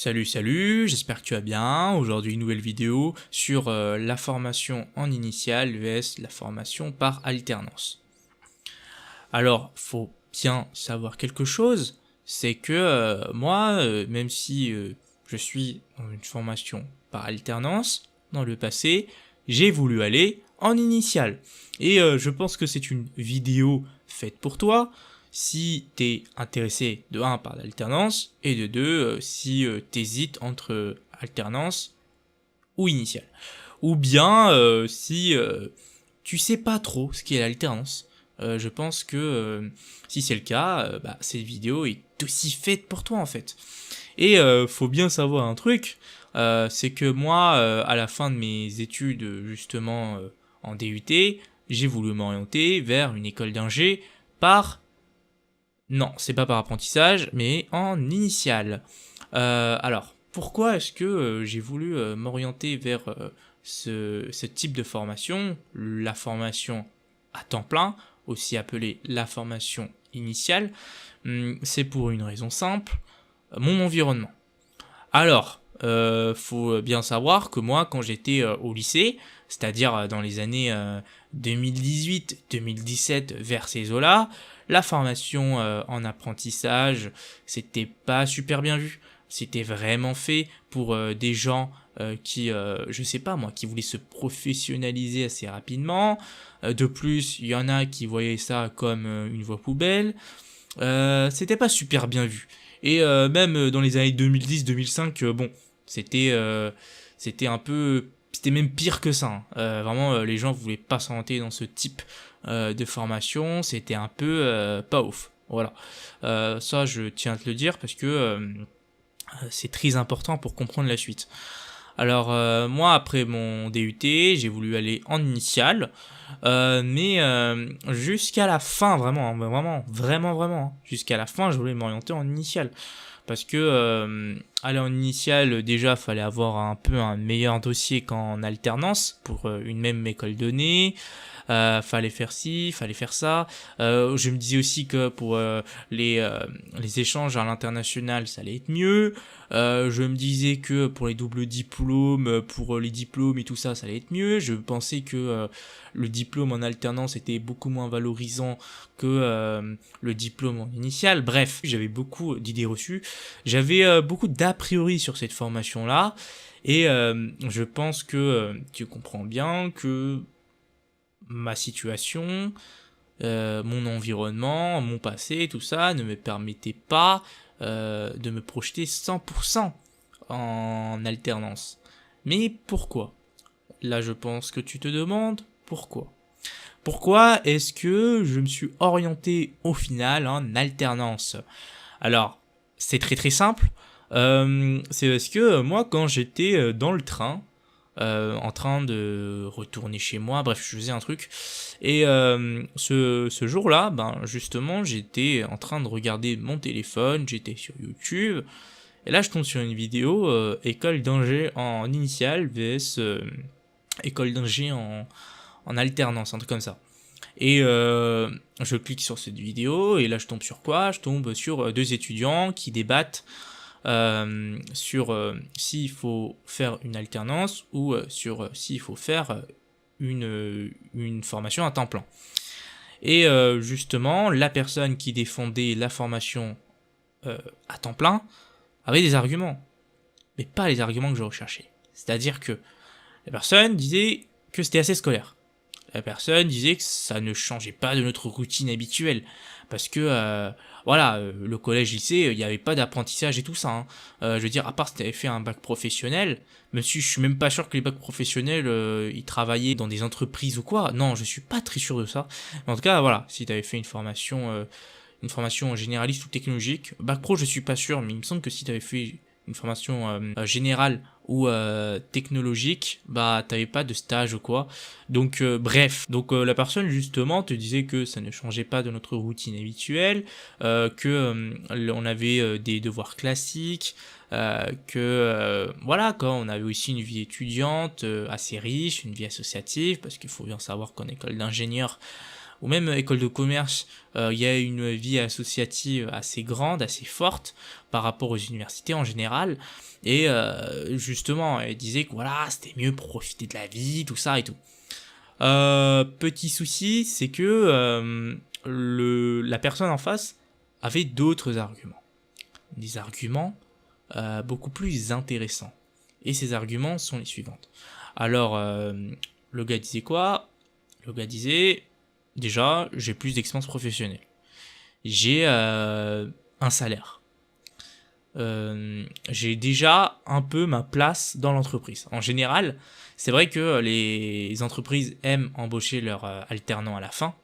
Salut, j'espère que tu vas bien. Aujourd'hui, une nouvelle vidéo sur la formation en initiale vs la formation par alternance. Alors, faut bien savoir quelque chose, c'est que moi, même si je suis dans une formation par alternance, dans le passé, j'ai voulu aller en initiale. Et je pense que c'est une vidéo faite pour toi, si t'es intéressé de 1 par l'alternance, et de 2 si t'hésites entre alternance ou initiale. Ou bien si tu sais pas trop ce qu'est l'alternance. Je pense que si c'est le cas, cette vidéo est aussi faite pour toi en fait. Et faut bien savoir un truc, c'est que moi, à la fin de mes études justement en DUT, j'ai voulu m'orienter vers une école d'ingé par... Non, c'est pas par apprentissage, mais en initiale. Alors, pourquoi est-ce que j'ai voulu m'orienter vers ce type de formation, la formation à temps plein, aussi appelée la formation initiale? C'est pour une raison simple, mon environnement. Alors, faut bien savoir que moi, quand j'étais au lycée, c'est-à-dire dans les années 2018-2017 vers ces eaux-là, la formation en apprentissage, c'était pas super bien vu. C'était vraiment fait pour des gens qui, je sais pas moi, qui voulaient se professionnaliser assez rapidement. De plus, il y en a qui voyaient ça comme une voie poubelle. C'était pas super bien vu. Et même dans les années 2010-2005, bon, c'était c'était un peu, c'était même pire que ça, hein. Vraiment, les gens voulaient pas s'orienter dans ce type de formation. C'était un peu pas ouf. Voilà. Ça, je tiens à te le dire parce que c'est très important pour comprendre la suite. Alors moi après mon DUT, j'ai voulu aller en initiale, mais jusqu'à la fin vraiment, hein, vraiment, hein, jusqu'à la fin je voulais m'orienter en initiale. Parce que aller en initiale, déjà fallait avoir un peu un meilleur dossier qu'en alternance pour une même école donnée. Fallait faire ci, fallait faire ça. Je me disais aussi que pour les échanges à l'international, ça allait être mieux. Je me disais que pour les doubles diplômes, pour les diplômes et tout ça, ça allait être mieux. Je pensais que le diplôme en alternance était beaucoup moins valorisant que le diplôme en initial. Bref, j'avais beaucoup d'idées reçues. J'avais beaucoup d'a priori sur cette formation-là. Et je pense que tu comprends bien que ma situation, mon environnement, mon passé, tout ça ne me permettait pas de me projeter 100% en alternance. Mais pourquoi? Là, je pense que tu te demandes pourquoi. Pourquoi est-ce que je me suis orienté au final en alternance? Alors, c'est très très simple. C'est parce que moi, quand j'étais dans le train, en train de retourner chez moi, bref, je faisais un truc. Et ce jour-là, ben justement, j'étais en train de regarder mon téléphone, j'étais sur YouTube, et là je tombe sur une vidéo école d'ingé en initiale vs école d'ingé en alternance, un truc comme ça. Et je clique sur cette vidéo, et là je tombe sur quoi? Je tombe sur deux étudiants qui débattent sur s'il faut faire une alternance ou sur s'il faut faire une formation à temps plein. Et justement, la personne qui défendait la formation à temps plein avait des arguments, mais pas les arguments que je recherchais. C'est-à-dire que la personne disait que c'était assez scolaire. La personne disait que ça ne changeait pas de notre routine habituelle. Parce que, voilà, le collège-lycée, il n'y avait pas d'apprentissage et tout ça, hein. Je veux dire, à part si tu avais fait un bac professionnel, même si je suis même pas sûr que les bacs professionnels, ils travaillaient dans des entreprises ou quoi. Non, je suis pas très sûr de ça. Mais en tout cas, voilà, si tu avais fait une formation généraliste ou technologique, bac pro, je suis pas sûr, mais il me semble que si tu avais fait une formation générale ou technologique, bah t'avais pas de stage ou quoi. Donc bref, donc la personne justement te disait que ça ne changeait pas de notre routine habituelle, que on avait des devoirs classiques, que voilà quoi, on avait aussi une vie étudiante assez riche, une vie associative, parce qu'il faut bien savoir qu'en école d'ingénieur, ou même école de commerce, il y a une vie associative assez grande, assez forte par rapport aux universités en général. Et justement, elle disait que voilà, c'était mieux pour profiter de la vie, tout ça et tout. Petit souci, c'est que la personne en face avait d'autres arguments. Des arguments beaucoup plus intéressants. Et ces arguments sont les suivants. Alors, le gars disait quoi? Le gars disait, déjà, j'ai plus d'expérience professionnelle. J'ai un salaire. J'ai déjà un peu ma place dans l'entreprise. En général, c'est vrai que les entreprises aiment embaucher leurs alternants à la fin.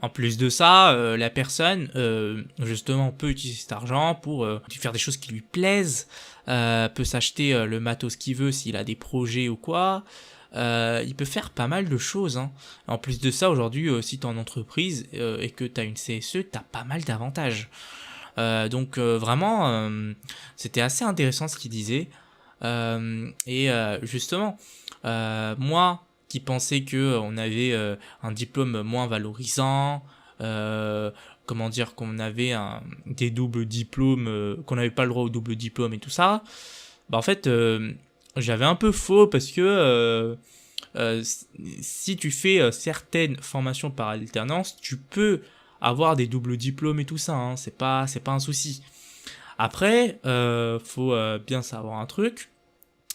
En plus de ça, la personne, justement, peut utiliser cet argent pour faire des choses qui lui plaisent, peut s'acheter le matos qu'il veut s'il a des projets ou quoi. Il peut faire pas mal de choses, hein. En plus de ça, aujourd'hui, si tu es en entreprise et que tu as une CSE, tu as pas mal d'avantages. Donc vraiment, c'était assez intéressant ce qu'il disait. Justement, moi qui pensais que on avait un diplôme moins valorisant, comment dire, qu'on avait des doubles diplômes, qu'on n'avait pas le droit au double diplôme et tout ça, bah en fait, j'avais un peu faux parce que si tu fais certaines formations par alternance, tu peux avoir des doubles diplômes et tout ça, hein, c'est pas un souci. Après, faut bien savoir un truc,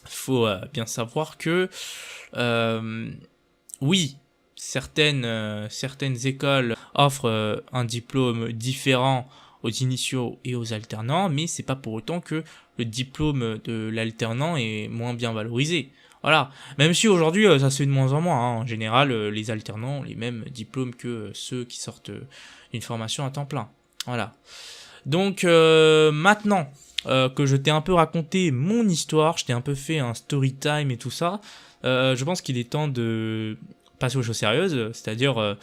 faut bien savoir que oui, certaines écoles offrent un diplôme différent aux initiaux et aux alternants, mais c'est pas pour autant que le diplôme de l'alternant est moins bien valorisé. Voilà. Même si aujourd'hui ça se fait de moins en moins, hein. En général, les alternants ont les mêmes diplômes que ceux qui sortent d'une formation à temps plein. Voilà. Donc maintenant que je t'ai un peu raconté mon histoire, je t'ai un peu fait un story time et tout ça, je pense qu'il est temps de passer aux choses sérieuses, c'est-à-dire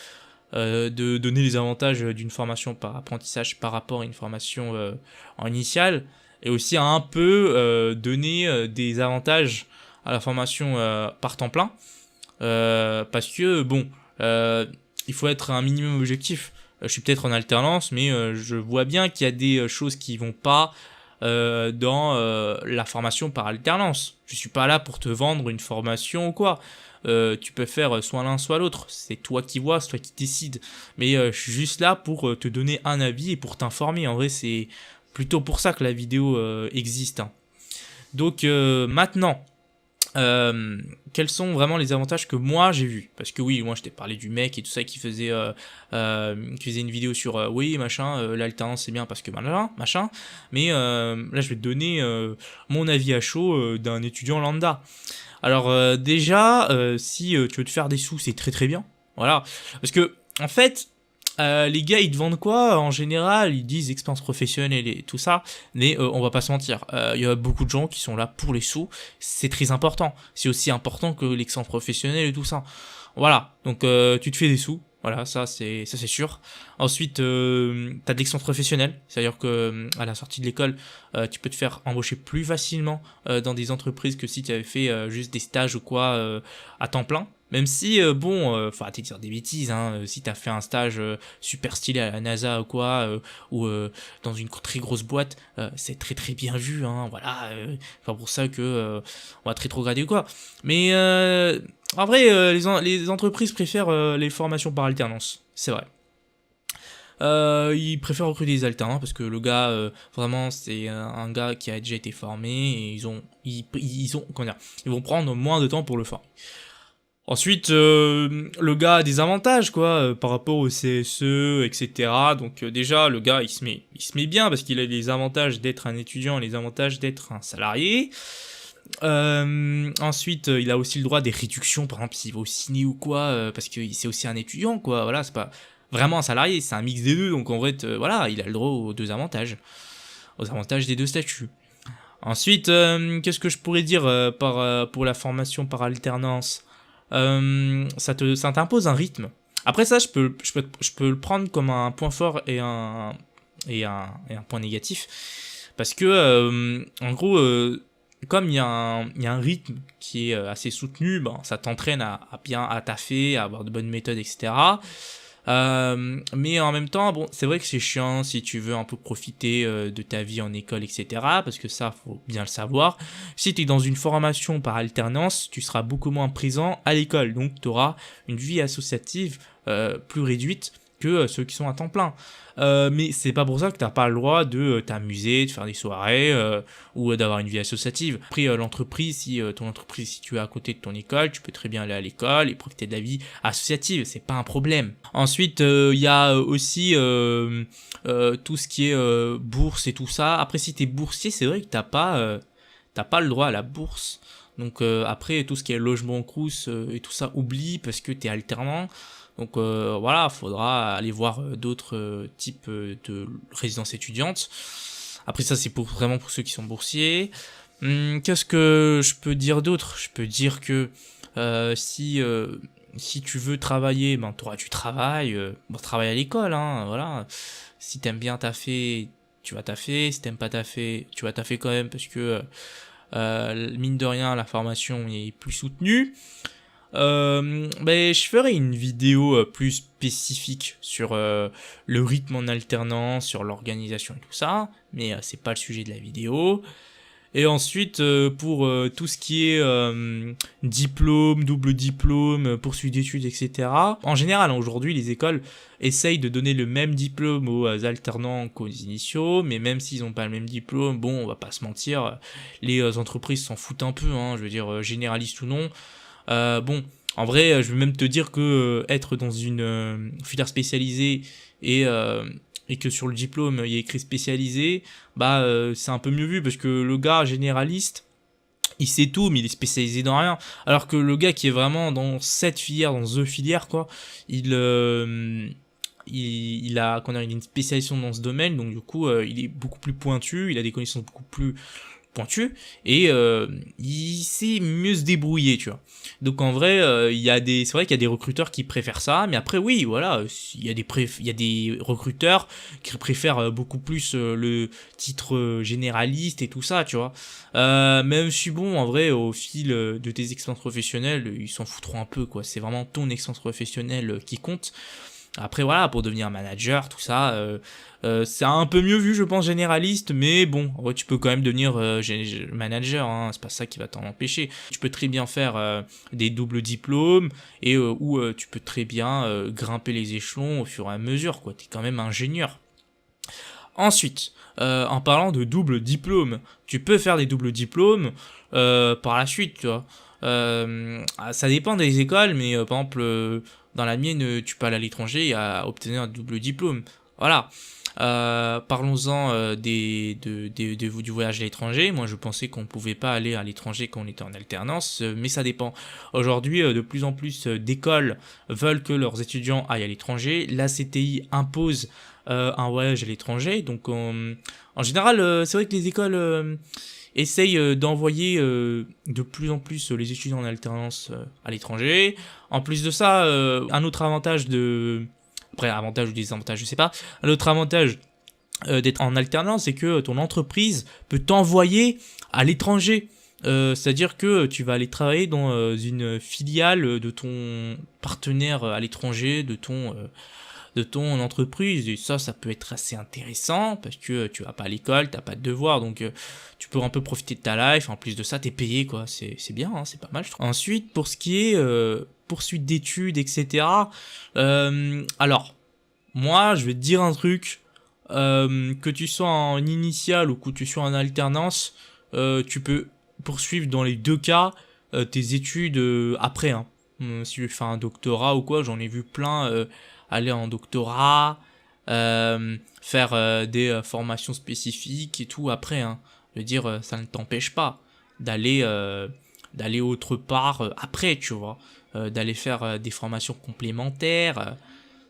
de donner les avantages d'une formation par apprentissage par rapport à une formation en initiale, et aussi à un peu donner des avantages à la formation par temps plein, parce que bon, il faut être un minimum objectif. Je suis peut-être en alternance, mais je vois bien qu'il y a des choses qui vont pas dans la formation par alternance. Je suis pas là pour te vendre une formation ou quoi. Tu peux faire soit l'un soit l'autre. C'est toi qui vois, c'est toi qui décides. Mais je suis juste là pour te donner un avis et pour t'informer. En vrai, c'est plutôt pour ça que la vidéo existe, hein. Donc maintenant, quels sont vraiment les avantages que moi j'ai vus? Parce que oui, moi je t'ai parlé du mec et tout ça qui faisait une vidéo sur oui machin, l'alternance c'est bien parce que machin, mais là je vais te donner mon avis à chaud d'un étudiant lambda. Alors déjà, si tu veux te faire des sous, c'est très très bien, voilà, parce que en fait les gars ils te vendent quoi en général? Ils disent expérience professionnelle et tout ça, mais on va pas se mentir, il y a beaucoup de gens qui sont là pour les sous, c'est très important, c'est aussi important que l'expérience professionnelle et tout ça. Voilà, donc tu te fais des sous, voilà, ça c'est sûr. Ensuite, t'as de l'expérience professionnelle, c'est-à-dire que à la sortie de l'école, tu peux te faire embaucher plus facilement dans des entreprises que si tu avais fait juste des stages ou quoi à temps plein. Même si, faut arrêter de dire des bêtises, hein, si t'as fait un stage super stylé à la NASA ou quoi, ou dans une très grosse boîte, c'est très très bien vu, hein, voilà, c'est pas pour ça que on va te rétrograder ou quoi. Mais en vrai, les entreprises préfèrent les formations par alternance, c'est vrai. Ils préfèrent recruter des alternants parce que le gars, vraiment, c'est un gars qui a déjà été formé et ils ont, comment dire, ils vont prendre moins de temps pour le former. Ensuite, le gars a des avantages, quoi, par rapport au CSE, etc. Donc déjà, le gars, il se met bien parce qu'il a les avantages d'être un étudiant, les avantages d'être un salarié. Ensuite, il a aussi le droit des réductions, par exemple, s'il va au ciné ou quoi, parce que c'est aussi un étudiant, quoi. Voilà, c'est pas vraiment un salarié, c'est un mix des deux. Donc en fait, voilà, il a le droit aux deux avantages, aux avantages des deux statuts. Ensuite, qu'est-ce que je pourrais dire pour la formation par alternance? Ça t'impose un rythme. Après ça, je peux le prendre comme un point fort et un point négatif. Parce que, en gros, comme il y a un rythme qui est assez soutenu, ben, ça t'entraîne à bien à taffer, à avoir de bonnes méthodes, etc. Mais en même temps, bon, c'est vrai que c'est chiant si tu veux un peu profiter de ta vie en école, etc. Parce que ça, faut bien le savoir. Si tu es dans une formation par alternance, tu seras beaucoup moins présent à l'école. Donc, tu auras une vie associative plus réduite que ceux qui sont à temps plein. Mais c'est pas pour ça que t'as pas le droit de t'amuser, de faire des soirées ou d'avoir une vie associative. Après l'entreprise, si ton entreprise est située à côté de ton école, tu peux très bien aller à l'école et profiter de la vie associative, c'est pas un problème. Ensuite, il y a aussi tout ce qui est bourse et tout ça. Après, si t'es boursier, c'est vrai que t'as pas le droit à la bourse. Donc après, tout ce qui est logement crous et tout ça, oublie parce que t'es alternant. Donc voilà, faudra aller voir d'autres types de résidences étudiantes. Après ça, c'est vraiment pour ceux qui sont boursiers. Qu'est-ce que je peux dire d'autre? Je peux dire que si tu veux travailler, ben t'auras du travail. Bon, travaille à l'école, hein, voilà. Si t'aimes bien taffer, tu vas taffer. Si t'aimes pas taffer, tu vas taffer quand même parce que mine de rien, la formation est plus soutenue. Ben, je ferai une vidéo plus spécifique sur le rythme en alternance, sur l'organisation et tout ça, mais c'est pas le sujet de la vidéo. Et ensuite, pour tout ce qui est diplôme, double diplôme, poursuite d'études, etc. En général, aujourd'hui, les écoles essayent de donner le même diplôme aux alternants qu'aux initiaux, mais même s'ils n'ont pas le même diplôme, bon, on va pas se mentir, les entreprises s'en foutent un peu, hein, je veux dire, généraliste ou non. Bon, en vrai, je vais même te dire que être dans une filière spécialisée et que sur le diplôme il y a écrit spécialisé, bah c'est un peu mieux vu parce que le gars généraliste, il sait tout mais il est spécialisé dans rien. Alors que le gars qui est vraiment dans cette filière, dans deux filières quoi, il a il a une spécialisation dans ce domaine, donc du coup il est beaucoup plus pointu, il a des connaissances beaucoup plus pointu et il sait mieux se débrouiller, tu vois. Donc en vrai, c'est vrai qu'il y a des recruteurs qui préfèrent ça, mais après oui, voilà, il y a des recruteurs qui préfèrent beaucoup plus le titre généraliste et tout ça, tu vois. Même si bon, en vrai, au fil de tes expériences professionnelles, ils s'en foutront un peu, quoi. C'est vraiment ton expérience professionnelle qui compte. Après voilà, pour devenir manager, tout ça, c'est un peu mieux vu, je pense, généraliste, mais bon, en vrai, tu peux quand même devenir manager, hein, c'est pas ça qui va t'en empêcher. Tu peux très bien faire des doubles diplômes et ou tu peux très bien grimper les échelons au fur et à mesure, quoi. T'es quand même ingénieur. Ensuite, en parlant de double diplôme, tu peux faire des doubles diplômes par la suite, tu vois. Ça dépend des écoles, mais par exemple, dans la mienne, tu peux aller à l'étranger et obtenir un double diplôme. Voilà. Parlons-en du voyage à l'étranger. Moi, je pensais qu'on pouvait pas aller à l'étranger quand on était en alternance, mais ça dépend. Aujourd'hui, de plus en plus d'écoles veulent que leurs étudiants aillent à l'étranger. La CTI impose un voyage à l'étranger. Donc, en général, c'est vrai que les écoles essayent d'envoyer de plus en plus les étudiants en alternance à l'étranger. En plus de ça, un autre avantage après avantage ou désavantage, je sais pas. Un autre avantage d'être en alternance, c'est que ton entreprise peut t'envoyer à l'étranger. C'est-à-dire que tu vas aller travailler dans une filiale de ton partenaire à l'étranger, de ton entreprise, et ça peut être assez intéressant parce que tu vas pas à l'école, t'as pas de devoirs, donc tu peux un peu profiter de ta life. En plus de ça, t'es payé, quoi. C'est bien, hein, c'est pas mal, je trouve. Ensuite, pour ce qui est poursuite d'études, etc. Alors, moi, je vais te dire un truc. Que tu sois en initial ou que tu sois en alternance, tu peux poursuivre dans les deux cas tes études après, hein. Si tu fais un doctorat ou quoi, j'en ai vu plein aller en doctorat, faire des formations spécifiques et tout après, hein. Je veux dire, ça ne t'empêche pas d'aller d'aller autre part après, tu vois, d'aller faire des formations complémentaires.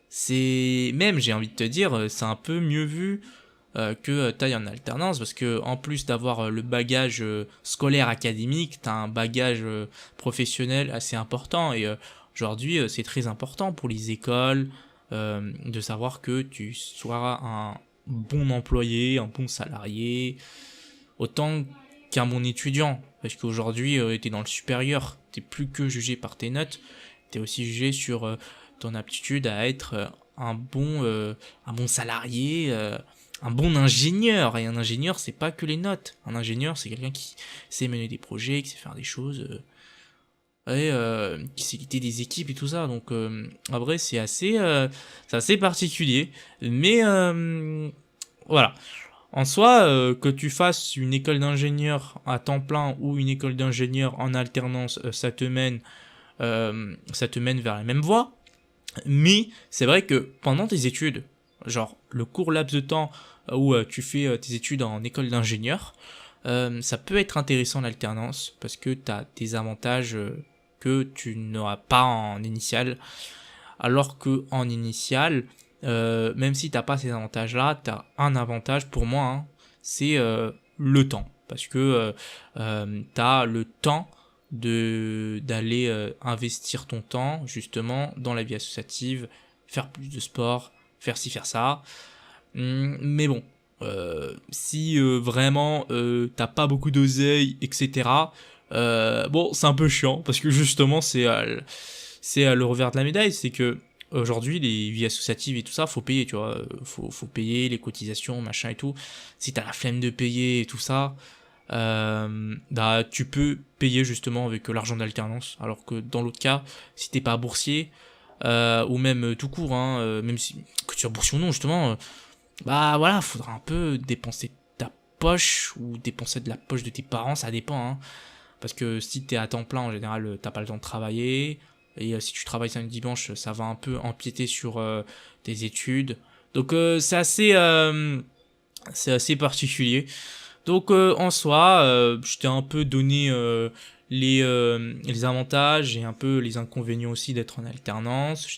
C'est même, j'ai envie de te dire, c'est un peu mieux vu que t'ailles en alternance parce que en plus d'avoir le bagage scolaire académique, t'as un bagage professionnel assez important et aujourd'hui c'est très important pour les écoles de savoir que tu sois un bon employé, un bon salarié, autant qu'un bon étudiant. Parce qu'aujourd'hui, tu es dans le supérieur. Tu n'es plus que jugé par tes notes. Tu es aussi jugé sur ton aptitude à être un bon salarié, un bon ingénieur. Et un ingénieur, c'est pas que les notes. Un ingénieur, c'est quelqu'un qui sait mener des projets, qui sait faire des choses, et qui sait guider des équipes et tout ça. Donc, en vrai, c'est assez particulier. Mais voilà. En soi, que tu fasses une école d'ingénieur à temps plein ou une école d'ingénieur en alternance, ça te mène vers la même voie. Mais c'est vrai que pendant tes études, genre le court laps de temps où tu fais tes études en école d'ingénieur, ça peut être intéressant l'alternance parce que tu as des avantages que tu n'auras pas en initial. Alors que en initial, même si t'as pas ces avantages-là, t'as un avantage pour moi, hein, c'est le temps. Parce que t'as le temps d'aller investir ton temps justement dans la vie associative, faire plus de sport, faire ci, faire ça. Mais bon, si vraiment t'as pas beaucoup d'oseille, etc., bon, c'est un peu chiant parce que justement, c'est le revers de la médaille, c'est que aujourd'hui, les vies associatives et tout ça, faut payer, tu vois. Faut payer les cotisations, machin et tout. Si t'as la flemme de payer et tout ça, bah, tu peux payer justement avec l'argent d'alternance. Alors que dans l'autre cas, si t'es pas boursier, ou même tout court, hein, même si que tu sois boursier ou non, justement, bah voilà, faudra un peu dépenser ta poche ou dépenser de la poche de tes parents, ça dépend, hein. Parce que si t'es à temps plein, en général, t'as pas le temps de travailler. Et si tu travailles samedi dimanche, ça va un peu empiéter sur tes études. Donc c'est assez particulier. Donc en soi, je t'ai un peu donné les avantages et un peu les inconvénients aussi d'être en alternance. Je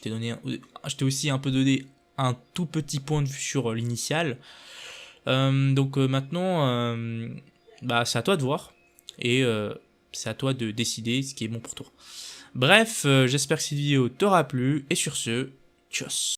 t'ai aussi un peu donné un tout petit point de vue sur l'initial. Donc maintenant, bah, c'est à toi de voir. Et c'est à toi de décider ce qui est bon pour toi. Bref, j'espère que cette vidéo t'aura plu, et sur ce, tchuss.